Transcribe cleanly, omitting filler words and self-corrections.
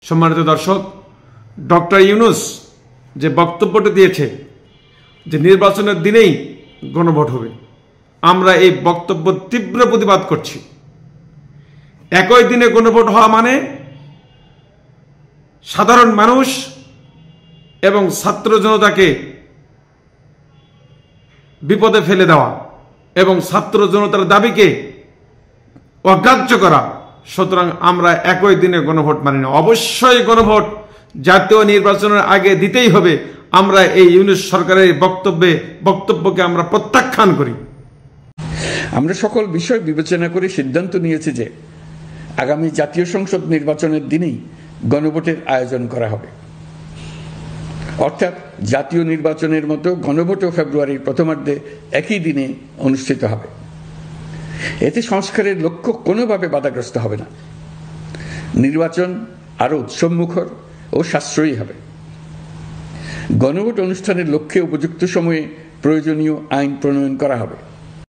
সম্মানিত দর্শক, ডক্টর ইউনূস যে বক্তব্যটি দিয়েছে যে নির্বাচনের দিনেই গণভোট হবে, আমরা এই বক্তব্য তীব্র প্রতিবাদ করছি। একই দিনে গণভোট হওয়া মানে সাধারণ মানুষ এবং ছাত্র জনতাকে বিপদে ফেলে দেওয়া এবং ছাত্র জনতার দাবিকে অগ্রাহ্য করা। সুতরাং আমরা একই দিনে গণভোট মানি না। অবশ্যই গণভোট জাতীয় নির্বাচনের আগে দিতেই হবে। আমরা এই ইউনূস সরকারের বক্তব্যকে আমরা প্রত্যাখ্যান করি। আমরা সকল বিষয় বিবেচনা করে সিদ্ধান্ত নিয়েছি যে আগামী জাতীয় সংসদ নির্বাচনের দিনেই গণভোটের আয়োজন করা হবে। অর্থাৎ জাতীয় নির্বাচনের মতো গণভোটও ফেব্রুয়ারির প্রথমার্ধে একই দিনে অনুষ্ঠিত হবে। এতে সংস্কারের লক্ষ্য কোনোভাবে বাধাগ্রস্ত হবে না। নির্বাচন আরও উৎসবমুখর ও সাশ্রয়ী হবে। গণভোট অনুষ্ঠানের লক্ষ্যে উপযুক্ত সময়ে প্রয়োজনীয় আইন প্রণয়ন করা হবে।